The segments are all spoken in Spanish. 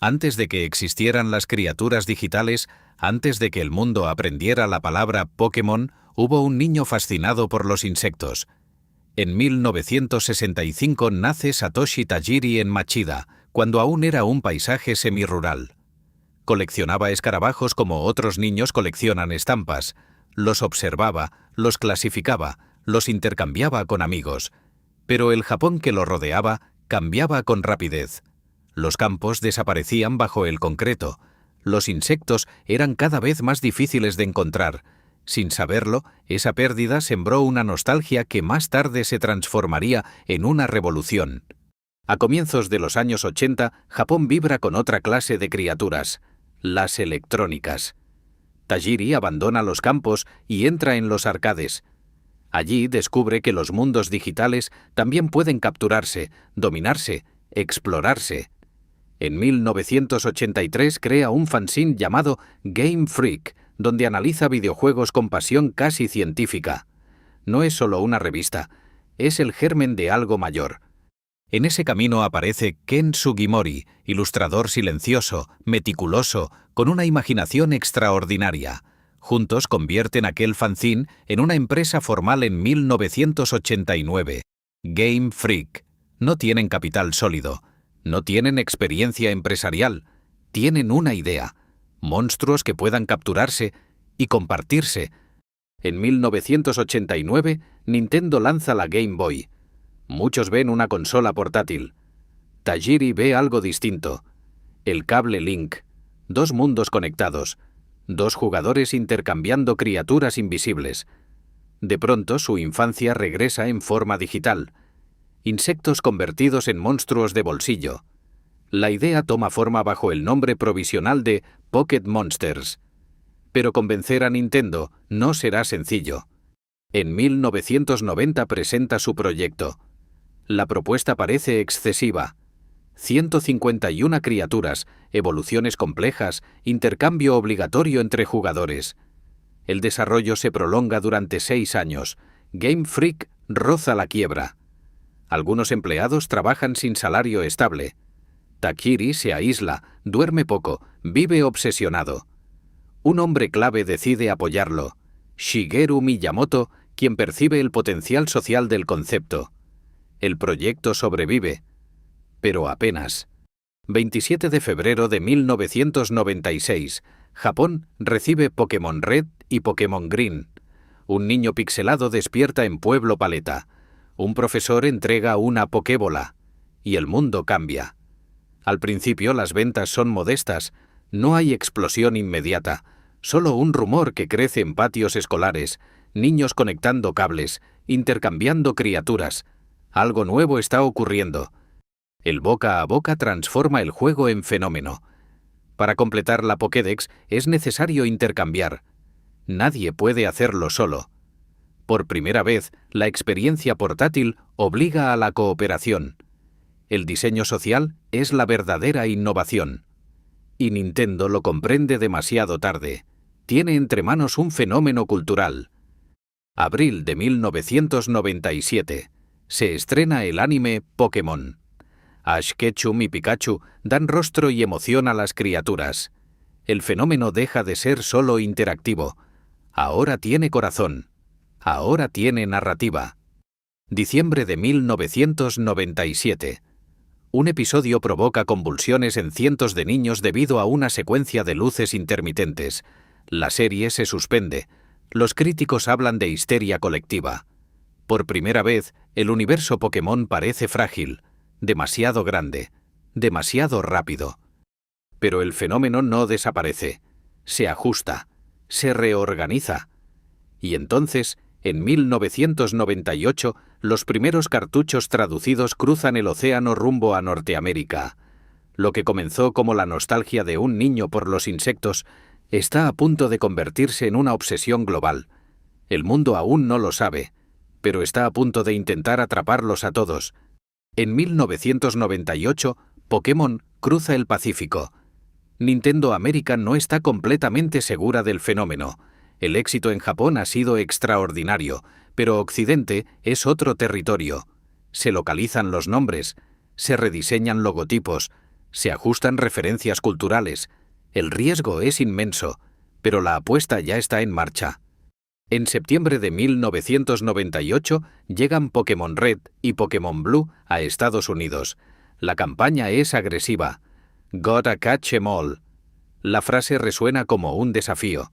Antes de que existieran las criaturas digitales, antes de que el mundo aprendiera la palabra Pokémon, hubo un niño fascinado por los insectos. En 1965 nace Satoshi Tajiri en Machida, cuando aún era un paisaje semirural. Coleccionaba escarabajos como otros niños coleccionan estampas. Los observaba, los clasificaba, los intercambiaba con amigos. Pero el Japón que lo rodeaba cambiaba con rapidez. Los campos desaparecían bajo el concreto. Los insectos eran cada vez más difíciles de encontrar. Sin saberlo, esa pérdida sembró una nostalgia que más tarde se transformaría en una revolución. A comienzos de los años 80, Japón vibra con otra clase de criaturas, las electrónicas. Tajiri abandona los campos y entra en los arcades. Allí descubre que los mundos digitales también pueden capturarse, dominarse, explorarse. En 1983 crea un fanzine llamado Game Freak, donde analiza videojuegos con pasión casi científica. No es solo una revista, es el germen de algo mayor. En ese camino aparece Ken Sugimori, ilustrador silencioso, meticuloso, con una imaginación extraordinaria. Juntos convierten aquel fanzine en una empresa formal en 1989. Game Freak. No tienen capital sólido, no tienen experiencia empresarial, tienen una idea. Monstruos que puedan capturarse y compartirse. En 1989, Nintendo lanza la Game Boy. Muchos ven una consola portátil. Tajiri ve algo distinto. El cable Link. Dos mundos conectados. Dos jugadores intercambiando criaturas invisibles. De pronto, su infancia regresa en forma digital. Insectos convertidos en monstruos de bolsillo. La idea toma forma bajo el nombre provisional de Pocket Monsters. Pero convencer a Nintendo no será sencillo. En 1990 presenta su proyecto. La propuesta parece excesiva. 151 criaturas, evoluciones complejas, intercambio obligatorio entre jugadores. El desarrollo se prolonga durante 6 años. Game Freak roza la quiebra. Algunos empleados trabajan sin salario estable. Tajiri se aísla, duerme poco, vive obsesionado. Un hombre clave decide apoyarlo, Shigeru Miyamoto, quien percibe el potencial social del concepto. El proyecto sobrevive, pero apenas. 27 de febrero de 1996, Japón recibe Pokémon Red y Pokémon Green. Un niño pixelado despierta en Pueblo Paleta. Un profesor entrega una Pokébola, y el mundo cambia. Al principio las ventas son modestas, no hay explosión inmediata, solo un rumor que crece en patios escolares, niños conectando cables, intercambiando criaturas. Algo nuevo está ocurriendo. El boca a boca transforma el juego en fenómeno. Para completar la Pokédex es necesario intercambiar. Nadie puede hacerlo solo. Por primera vez, la experiencia portátil obliga a la cooperación. El diseño social es la verdadera innovación. Y Nintendo lo comprende demasiado tarde. Tiene entre manos un fenómeno cultural. Abril de 1997. Se estrena el anime Pokémon. Ash Ketchum y Pikachu dan rostro y emoción a las criaturas. El fenómeno deja de ser solo interactivo. Ahora tiene corazón. Ahora tiene narrativa. Diciembre de 1997. Un episodio provoca convulsiones en cientos de niños debido a una secuencia de luces intermitentes. La serie se suspende. Los críticos hablan de histeria colectiva. Por primera vez, el universo Pokémon parece frágil, demasiado grande, demasiado rápido. Pero el fenómeno no desaparece. Se ajusta, se reorganiza. Y entonces, en 1998, los primeros cartuchos traducidos cruzan el océano rumbo a Norteamérica. Lo que comenzó como la nostalgia de un niño por los insectos está a punto de convertirse en una obsesión global. El mundo aún no lo sabe, pero está a punto de intentar atraparlos a todos. En 1998, Pokémon cruza el Pacífico. Nintendo América no está completamente segura del fenómeno. El éxito en Japón ha sido extraordinario, pero Occidente es otro territorio. Se localizan los nombres, se rediseñan logotipos, Se ajustan referencias culturales. El riesgo es inmenso, pero la apuesta ya está en marcha. En septiembre de 1998 llegan Pokémon Red y Pokémon Blue a Estados Unidos. La campaña es agresiva. Gotta catch 'em all. La frase resuena como un desafío.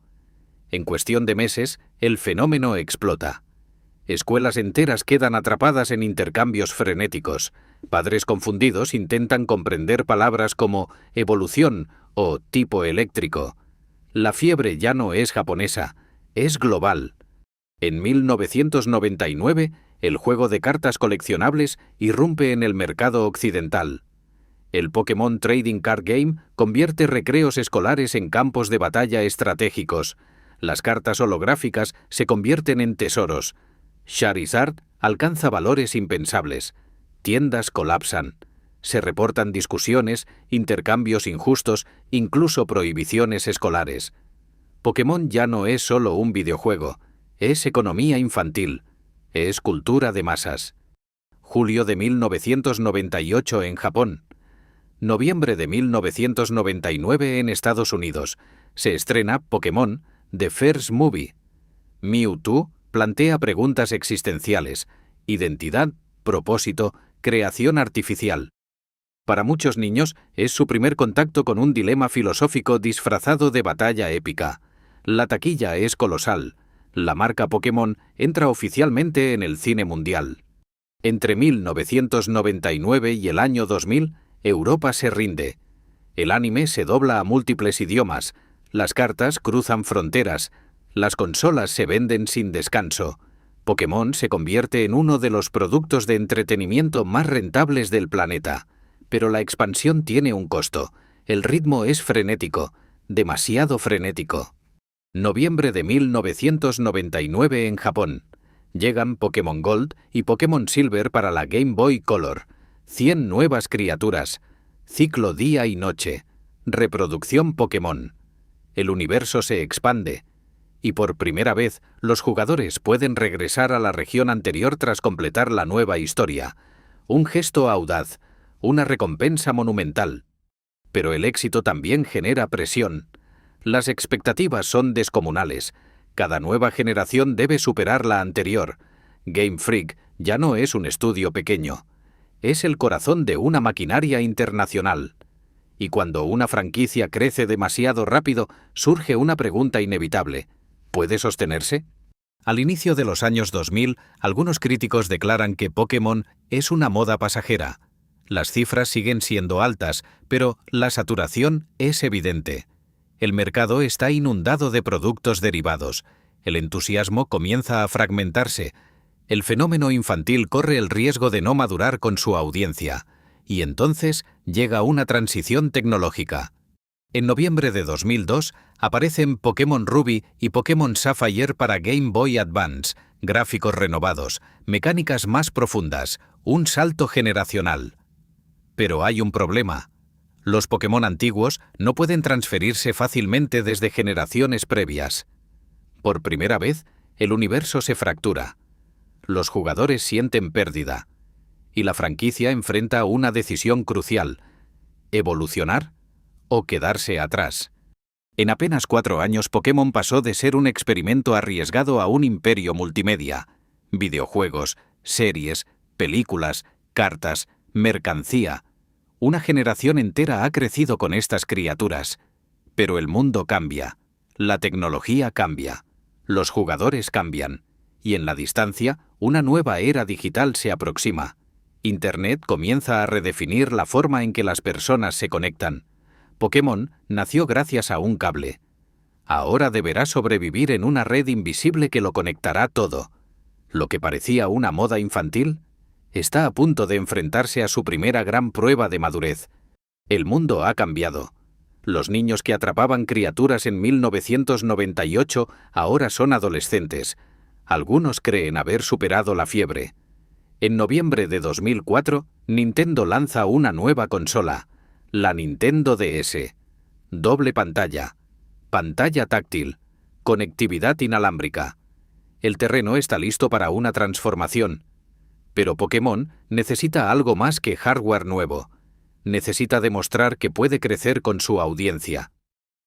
En cuestión de meses, el fenómeno explota. Escuelas enteras quedan atrapadas en intercambios frenéticos. Padres confundidos intentan comprender palabras como evolución o tipo eléctrico. La fiebre ya no es japonesa, es global. En 1999, el juego de cartas coleccionables irrumpe en el mercado occidental. El Pokémon Trading Card Game convierte recreos escolares en campos de batalla estratégicos. Las cartas holográficas se convierten en tesoros. Charizard alcanza valores impensables. Tiendas colapsan. Se reportan discusiones, intercambios injustos, incluso prohibiciones escolares. Pokémon ya no es solo un videojuego, es economía infantil, es cultura de masas. Julio de 1998 en Japón. Noviembre de 1999 en Estados Unidos. Se estrena Pokémon, The First Movie. Mewtwo plantea preguntas existenciales: identidad, propósito, creación artificial. Para muchos niños es su primer contacto con un dilema filosófico disfrazado de batalla épica. La taquilla es colosal. La marca Pokémon entra oficialmente en el cine mundial. Entre 1999 y el año 2000, Europa se rinde. El anime se dobla a múltiples idiomas. Las cartas cruzan fronteras. Las consolas se venden sin descanso. Pokémon se convierte en uno de los productos de entretenimiento más rentables del planeta. Pero la expansión tiene un costo. El ritmo es frenético, demasiado frenético. Noviembre de 1999 en Japón. Llegan Pokémon Gold y Pokémon Silver para la Game Boy Color. 100 nuevas criaturas. Ciclo día y noche. Reproducción Pokémon. El universo se expande. Y por primera vez, los jugadores pueden regresar a la región anterior tras completar la nueva historia. Un gesto audaz, una recompensa monumental. Pero el éxito también genera presión. Las expectativas son descomunales. Cada nueva generación debe superar la anterior. Game Freak ya no es un estudio pequeño. Es el corazón de una maquinaria internacional. Y cuando una franquicia crece demasiado rápido, surge una pregunta inevitable. ¿Puede sostenerse? Al inicio de los años 2000, algunos críticos declaran que Pokémon es una moda pasajera. Las cifras siguen siendo altas, pero la saturación es evidente. El mercado está inundado de productos derivados. El entusiasmo comienza a fragmentarse. El fenómeno infantil corre el riesgo de no madurar con su audiencia. Y entonces llega una transición tecnológica. En noviembre de 2002 aparecen Pokémon Ruby y Pokémon Sapphire para Game Boy Advance, gráficos renovados, mecánicas más profundas, un salto generacional. Pero hay un problema. Los Pokémon antiguos no pueden transferirse fácilmente desde generaciones previas. Por primera vez, el universo se fractura. Los jugadores sienten pérdida. Y la franquicia enfrenta una decisión crucial: ¿evolucionar o quedarse atrás? En apenas 4 años, Pokémon pasó de ser un experimento arriesgado a un imperio multimedia. Videojuegos, series, películas, cartas, mercancía. Una generación entera ha crecido con estas criaturas. Pero el mundo cambia. La tecnología cambia. Los jugadores cambian. Y en la distancia, una nueva era digital se aproxima. Internet comienza a redefinir la forma en que las personas se conectan. Pokémon nació gracias a un cable. Ahora deberá sobrevivir en una red invisible que lo conectará todo. Lo que parecía una moda infantil está a punto de enfrentarse a su primera gran prueba de madurez. El mundo ha cambiado. Los niños que atrapaban criaturas en 1998 ahora son adolescentes. Algunos creen haber superado la fiebre. En noviembre de 2004, Nintendo lanza una nueva consola, la Nintendo DS. Doble pantalla, pantalla táctil, conectividad inalámbrica. El terreno está listo para una transformación. Pero Pokémon necesita algo más que hardware nuevo. necesita demostrar que puede crecer con su audiencia.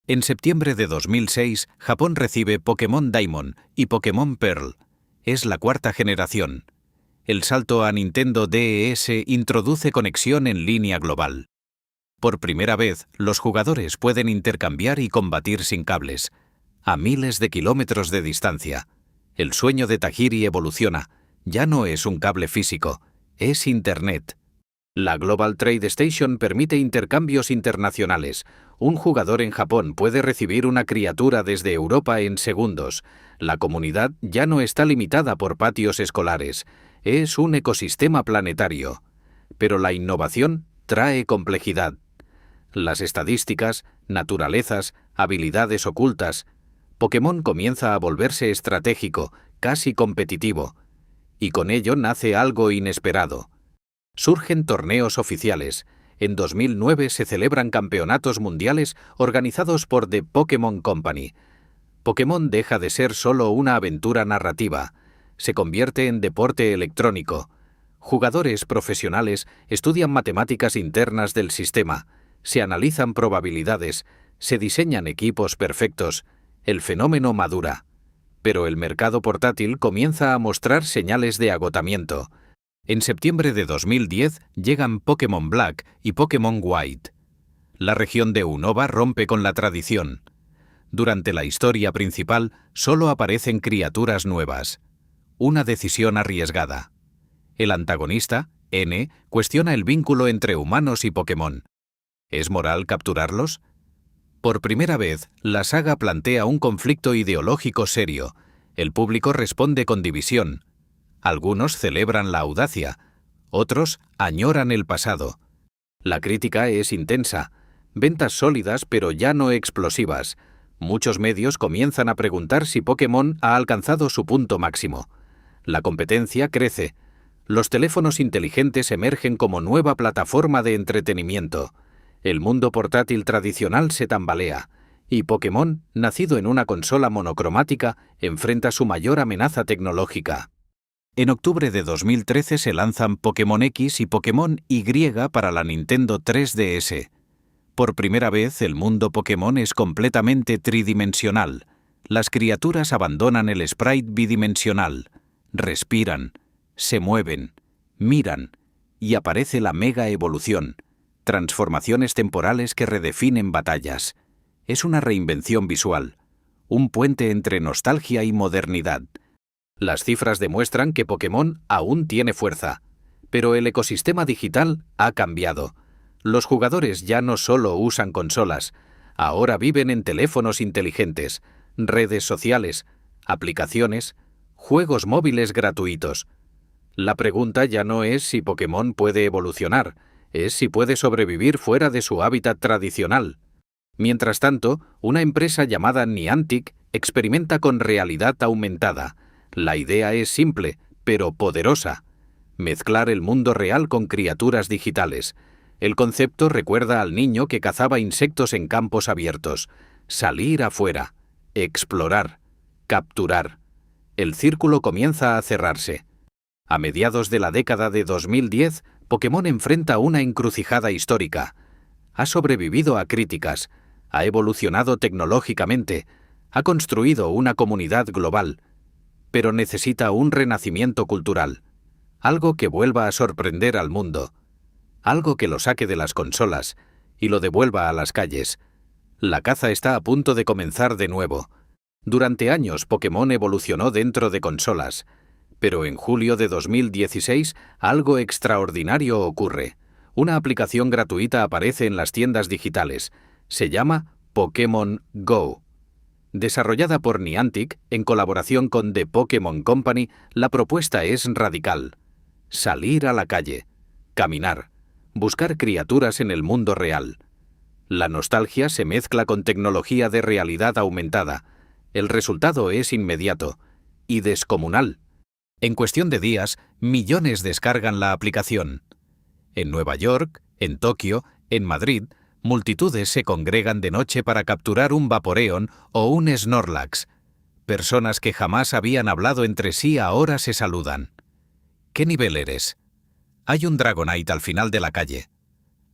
En septiembre de 2006, Japón recibe Pokémon Diamond y Pokémon Pearl. Es la cuarta generación. El salto a Nintendo DES introduce conexión en línea global. Por primera vez, los jugadores pueden intercambiar y combatir sin cables, a miles de kilómetros de distancia. El sueño de Tajiri evoluciona. Ya no es un cable físico, es Internet. La Global Trade Station permite intercambios internacionales. Un jugador en Japón puede recibir una criatura desde Europa en segundos. La comunidad ya no está limitada por patios escolares. Es un ecosistema planetario. Pero la innovación trae complejidad. Las estadísticas, naturalezas, habilidades ocultas. Pokémon comienza a volverse estratégico, casi competitivo. Y con ello nace algo inesperado. Surgen torneos oficiales. En 2009 se celebran campeonatos mundiales organizados por The Pokémon Company. Pokémon deja de ser solo una aventura narrativa. Se convierte en deporte electrónico. Jugadores profesionales estudian matemáticas internas del sistema, se analizan probabilidades, se diseñan equipos perfectos. El fenómeno madura. Pero el mercado portátil comienza a mostrar señales de agotamiento. En septiembre de 2010 llegan Pokémon Black y Pokémon White. La región de Unova rompe con la tradición. Durante la historia principal solo aparecen criaturas nuevas. Una decisión arriesgada. El antagonista, N, cuestiona el vínculo entre humanos y Pokémon. ¿Es moral capturarlos? Por primera vez, la saga plantea un conflicto ideológico serio. El público responde con división. Algunos celebran la audacia, otros añoran el pasado. La crítica es intensa, ventas sólidas pero ya no explosivas. Muchos medios comienzan a preguntar si Pokémon ha alcanzado su punto máximo. La competencia crece. Los teléfonos inteligentes emergen como nueva plataforma de entretenimiento. El mundo portátil tradicional se tambalea, y Pokémon, nacido en una consola monocromática, enfrenta su mayor amenaza tecnológica. En octubre de 2013 se lanzan Pokémon X y Pokémon Y para la Nintendo 3DS. Por primera vez, el mundo Pokémon es completamente tridimensional. Las criaturas abandonan el sprite bidimensional. Respiran, se mueven, miran, y aparece la mega evolución. Transformaciones temporales que redefinen batallas. Es una reinvención visual, un puente entre nostalgia y modernidad. Las cifras demuestran que Pokémon aún tiene fuerza, pero el ecosistema digital ha cambiado. Los jugadores ya no solo usan consolas, ahora viven en teléfonos inteligentes, redes sociales, aplicaciones, juegos móviles gratuitos. La pregunta ya no es si Pokémon puede evolucionar, es si puede sobrevivir fuera de su hábitat tradicional. Mientras tanto, una empresa llamada Niantic experimenta con realidad aumentada. La idea es simple, pero poderosa. Mezclar el mundo real con criaturas digitales. El concepto recuerda al niño que cazaba insectos en campos abiertos. Salir afuera, explorar, capturar. El círculo comienza a cerrarse. A mediados de la década de 2010, Pokémon enfrenta una encrucijada histórica. Ha sobrevivido a críticas, ha evolucionado tecnológicamente, ha construido una comunidad global, pero necesita un renacimiento cultural, algo que vuelva a sorprender al mundo, algo que lo saque de las consolas y lo devuelva a las calles. La caza está a punto de comenzar de nuevo. Durante años Pokémon evolucionó dentro de consolas, pero en julio de 2016 algo extraordinario ocurre. Una aplicación gratuita aparece en las tiendas digitales. Se llama Pokémon Go. Desarrollada por Niantic, en colaboración con The Pokémon Company, la propuesta es radical. Salir a la calle, caminar, buscar criaturas en el mundo real. La nostalgia se mezcla con tecnología de realidad aumentada. El resultado es inmediato y descomunal. En cuestión de días, millones descargan la aplicación. En Nueva York, en Tokio, en Madrid, multitudes se congregan de noche para capturar un Vaporeon o un Snorlax. Personas que jamás habían hablado entre sí ahora se saludan. ¿Qué nivel eres? Hay un Dragonite al final de la calle.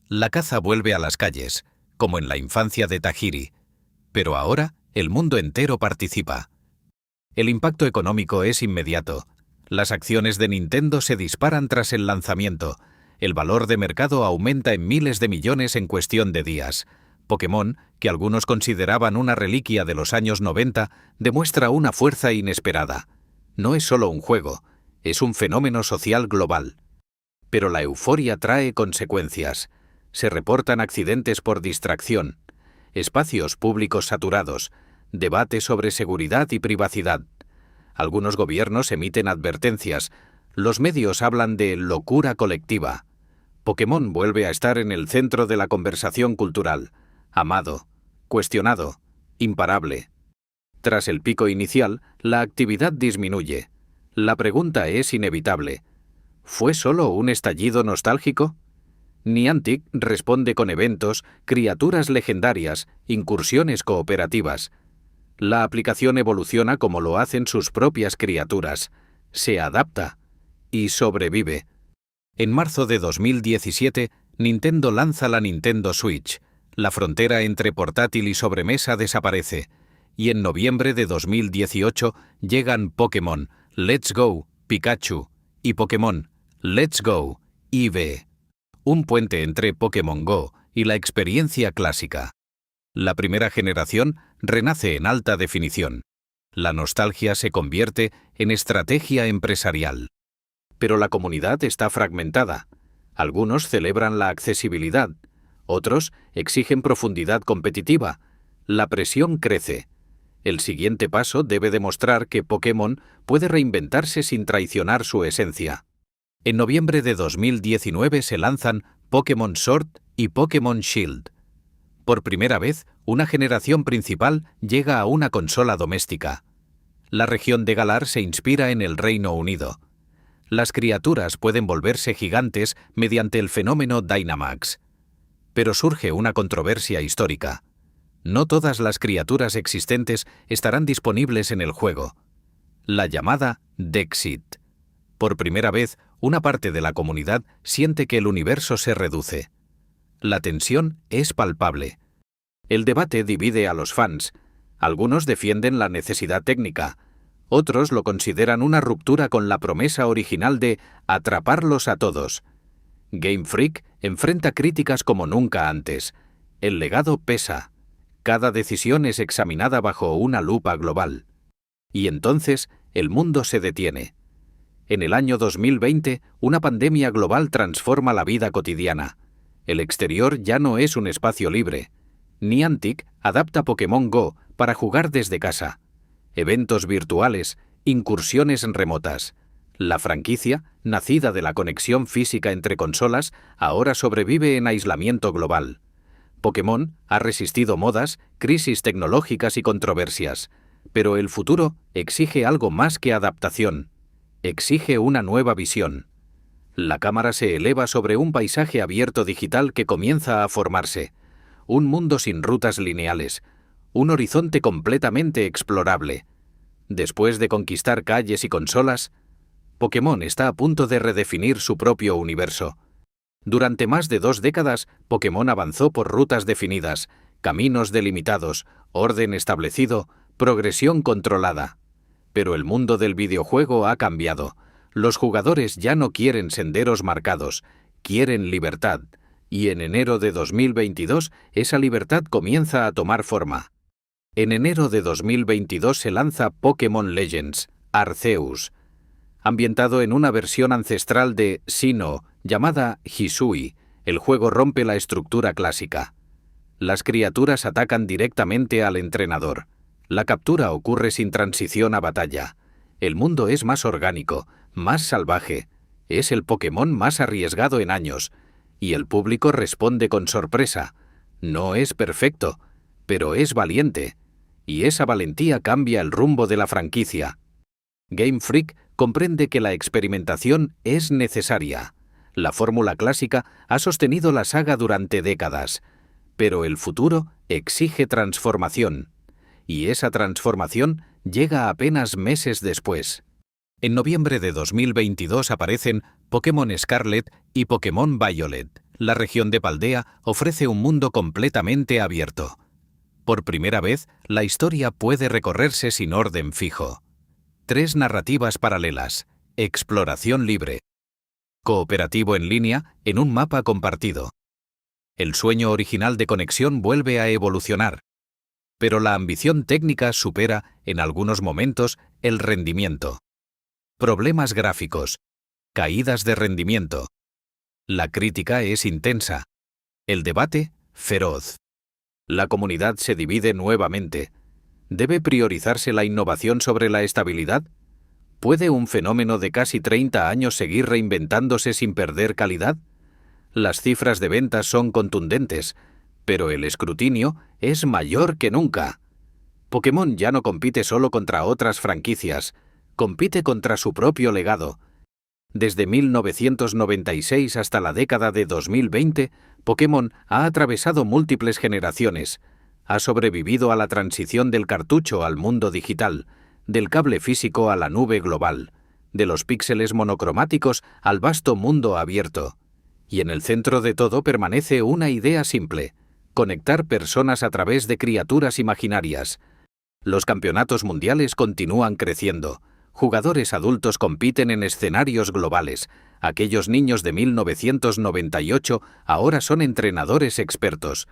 La caza vuelve a las calles, como en la infancia de Tajiri. Pero ahora, el mundo entero participa. El impacto económico es inmediato. Las acciones de Nintendo se disparan tras el lanzamiento. El valor de mercado aumenta en miles de millones en cuestión de días. Pokémon, que algunos consideraban una reliquia de los años 90, demuestra una fuerza inesperada. No es solo un juego, es un fenómeno social global. Pero la euforia trae consecuencias. Se reportan accidentes por distracción, espacios públicos saturados, debate sobre seguridad y privacidad. Algunos gobiernos emiten advertencias, los medios hablan de locura colectiva. Pokémon vuelve a estar en el centro de la conversación cultural, amado, cuestionado, imparable. Tras el pico inicial, la actividad disminuye. La pregunta es inevitable. ¿Fue solo un estallido nostálgico? Niantic responde con eventos, criaturas legendarias, incursiones cooperativas. La aplicación evoluciona como lo hacen sus propias criaturas. Se adapta y sobrevive. En marzo de 2017, Nintendo lanza la Nintendo Switch. La frontera entre portátil y sobremesa desaparece. Y en noviembre de 2018 llegan Pokémon Let's Go, Pikachu, y Pokémon Let's Go, Eevee. Un puente entre Pokémon Go y la experiencia clásica. La primera generación renace en alta definición. La nostalgia se convierte en estrategia empresarial. Pero la comunidad está fragmentada. Algunos celebran la accesibilidad, otros exigen profundidad competitiva. La presión crece. El siguiente paso debe demostrar que Pokémon puede reinventarse sin traicionar su esencia. En noviembre de 2019 se lanzan Pokémon Sword y Pokémon Shield. Por primera vez, una generación principal llega a una consola doméstica. La región de Galar se inspira en el Reino Unido. Las criaturas pueden volverse gigantes mediante el fenómeno Dynamax. Pero surge una controversia histórica. No todas las criaturas existentes estarán disponibles en el juego. La llamada Dexit. Por primera vez, una parte de la comunidad siente que el universo se reduce. La tensión es palpable. El debate divide a los fans. Algunos defienden la necesidad técnica. Otros lo consideran una ruptura con la promesa original de atraparlos a todos. Game Freak enfrenta críticas como nunca antes. El legado pesa. Cada decisión es examinada bajo una lupa global. Y entonces, el mundo se detiene. En el año 2020, una pandemia global transforma la vida cotidiana. El exterior ya no es un espacio libre. Niantic adapta Pokémon Go para jugar desde casa. Eventos virtuales, incursiones remotas. La franquicia, nacida de la conexión física entre consolas, ahora sobrevive en aislamiento global. Pokémon ha resistido modas, crisis tecnológicas y controversias. Pero el futuro exige algo más que adaptación. Exige una nueva visión. La cámara se eleva sobre un paisaje abierto digital que comienza a formarse. Un mundo sin rutas lineales. Un horizonte completamente explorable. Después de conquistar calles y consolas, Pokémon está a punto de redefinir su propio universo. Durante más de 2 décadas, Pokémon avanzó por rutas definidas, caminos delimitados, orden establecido, progresión controlada. Pero el mundo del videojuego ha cambiado. Los jugadores ya no quieren senderos marcados, quieren libertad. Y en enero de 2022, esa libertad comienza a tomar forma. En enero de 2022 se lanza Pokémon Legends, Arceus. Ambientado en una versión ancestral de Sinnoh, llamada Hisui, el juego rompe la estructura clásica. Las criaturas atacan directamente al entrenador. La captura ocurre sin transición a batalla. El mundo es más orgánico, más salvaje. Es el Pokémon más arriesgado en años. Y el público responde con sorpresa. No es perfecto, pero es valiente. Y esa valentía cambia el rumbo de la franquicia. Game Freak comprende que la experimentación es necesaria. La fórmula clásica ha sostenido la saga durante décadas. Pero el futuro exige transformación. Y esa transformación llega apenas meses después. En noviembre de 2022 aparecen Pokémon Scarlet y Pokémon Violet, La región de Paldea ofrece un mundo completamente abierto. Por primera vez, la historia puede recorrerse sin orden fijo. 3 narrativas paralelas. Exploración libre. Cooperativo en línea en un mapa compartido. El sueño original de conexión vuelve a evolucionar. Pero la ambición técnica supera, en algunos momentos, el rendimiento. Problemas gráficos. Caídas de rendimiento. La crítica es intensa. El debate, feroz. La comunidad se divide nuevamente. ¿Debe priorizarse la innovación sobre la estabilidad? ¿Puede un fenómeno de casi 30 años seguir reinventándose sin perder calidad? Las cifras de ventas son contundentes, pero el escrutinio es mayor que nunca. Pokémon ya no compite solo contra otras franquicias, compite contra su propio legado. Desde 1996 hasta la década de 2020, Pokémon ha atravesado múltiples generaciones. Ha sobrevivido a la transición del cartucho al mundo digital, del cable físico a la nube global, de los píxeles monocromáticos al vasto mundo abierto. Y en el centro de todo permanece una idea simple: conectar personas a través de criaturas imaginarias. Los campeonatos mundiales continúan creciendo. Jugadores adultos compiten en escenarios globales. Aquellos niños de 1998 ahora son entrenadores expertos.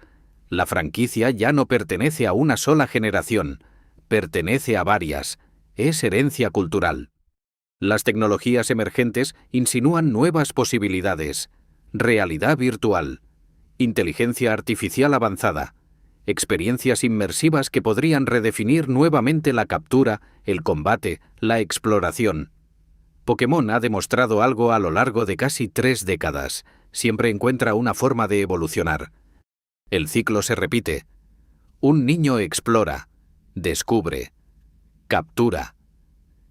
La franquicia ya no pertenece a una sola generación, pertenece a varias. Es herencia cultural. Las tecnologías emergentes insinúan nuevas posibilidades. Realidad virtual, inteligencia artificial avanzada, experiencias inmersivas que podrían redefinir nuevamente la captura, el combate, la exploración. Pokémon ha demostrado algo a lo largo de casi 3 décadas. Siempre encuentra una forma de evolucionar. El ciclo se repite. Un niño explora, descubre, captura.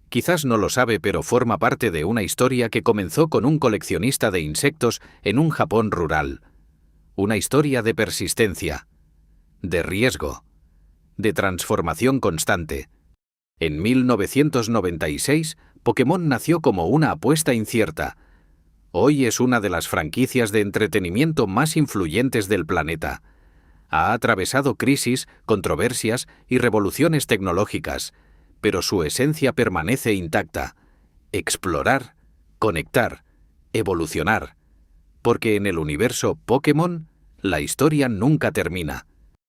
Quizás no lo sabe, pero forma parte de una historia que comenzó con un coleccionista de insectos en un Japón rural. Una historia de persistencia, de riesgo, de transformación constante. En 1996, Pokémon nació como una apuesta incierta. Hoy es una de las franquicias de entretenimiento más influyentes del planeta. Ha atravesado crisis, controversias y revoluciones tecnológicas, pero su esencia permanece intacta: explorar, conectar, evolucionar. Porque en el universo Pokémon, la historia nunca termina.